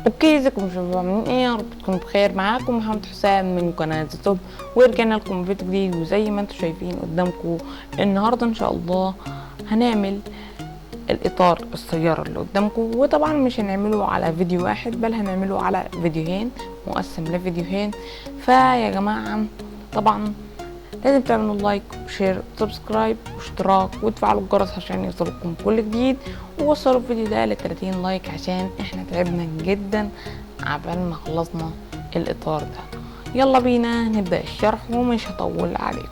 اوكي، ازيكم شباب، عاملين ايه؟ يا رب تكونوا بخير. معاكم محمد حسام من قناه توب، ورجعنا لكم فيديو جديد. وزي ما انتم شايفين قدامكم النهارده ان شاء الله هنعمل الاطار السياره اللي قدامكم. وطبعا مش هنعمله على فيديو واحد، بل هنعمله على فيديوهين، مقسم لفيديوهين. فيا جماعه طبعا لازم تعملوا لايك وشير وسبسكرايب واشتراك وتفعلوا الجرس عشان يوصلكم كل جديد، ووصلوا الفيديو ده ل 30 لايك عشان احنا تعبنا جدا عبال ما خلصنا الاطار ده. يلا بينا نبدأ الشرح ومش هطول عليكم.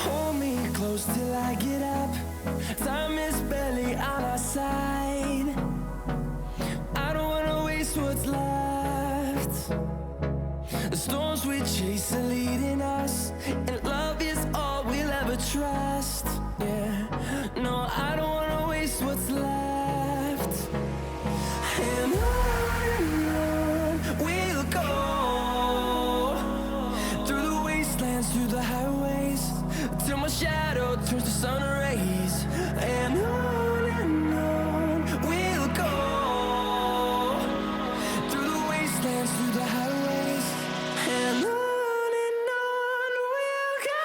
Hold me close till I get up. Time is barely on our side. we chase are leading us, and love is all we'll ever trust. Yeah, no, I don't wanna waste what's left. And on we'll go, through the wastelands, through the highways, till my shadow turns to sun rays. And on we'll go, through the wastelands, through the highways, and on we'll go.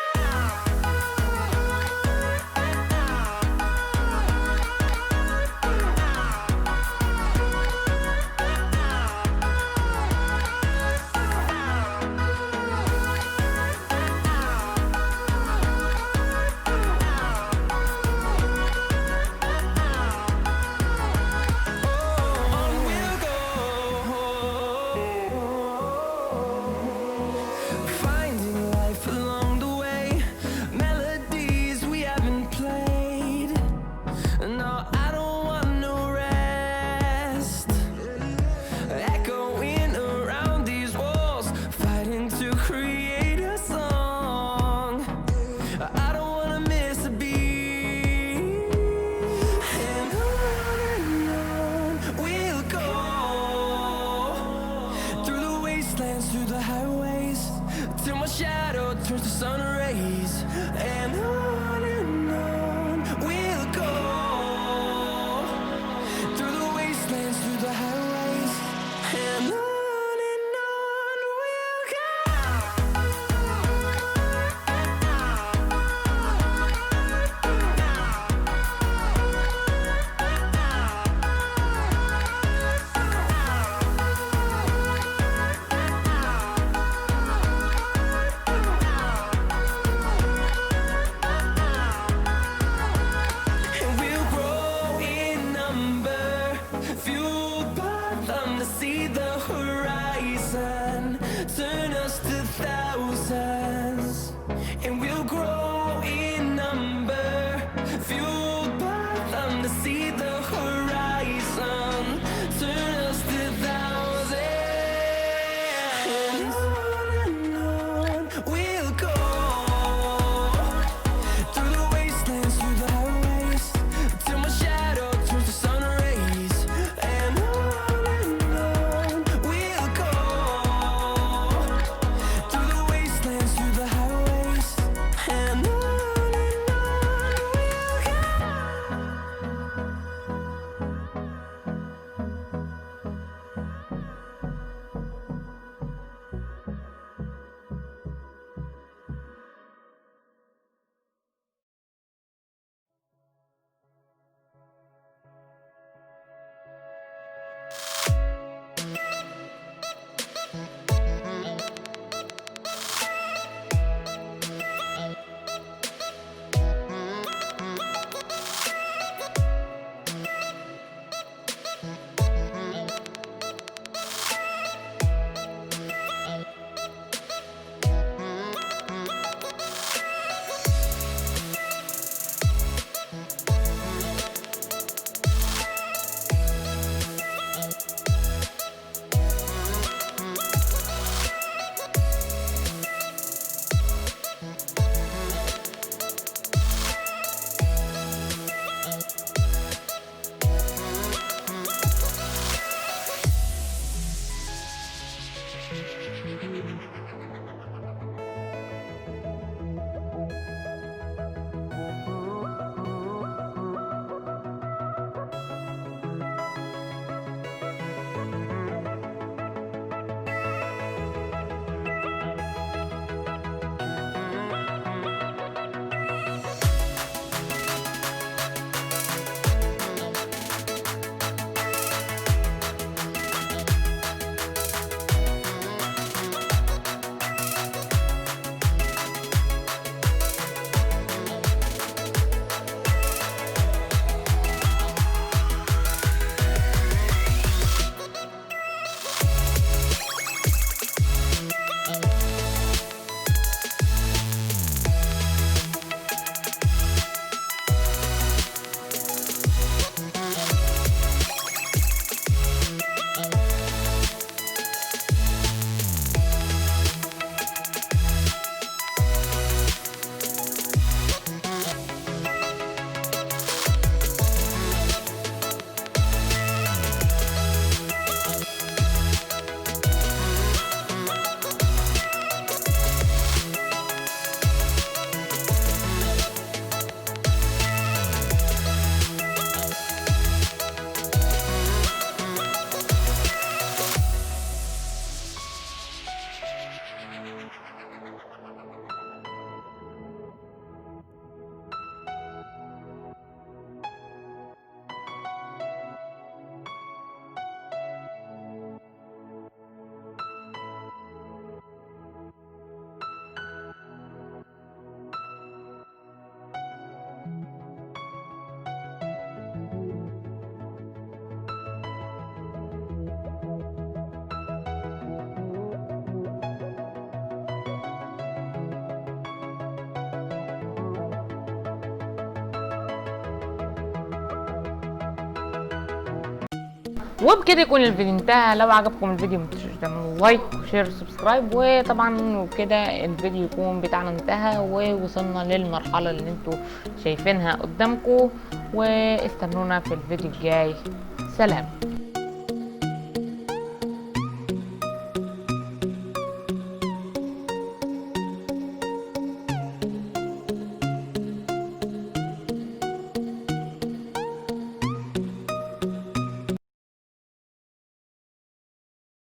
وبكده يكون الفيديو انتهى. لو عجبكم الفيديو متنسوش تعملوا لايك وشير وسبسكرايب، وطبعا وبكده الفيديو يكون بتاعنا انتهى ووصلنا للمرحلة اللي انتوا شايفينها قدامكم. واستنونا في الفيديو الجاي. سلام.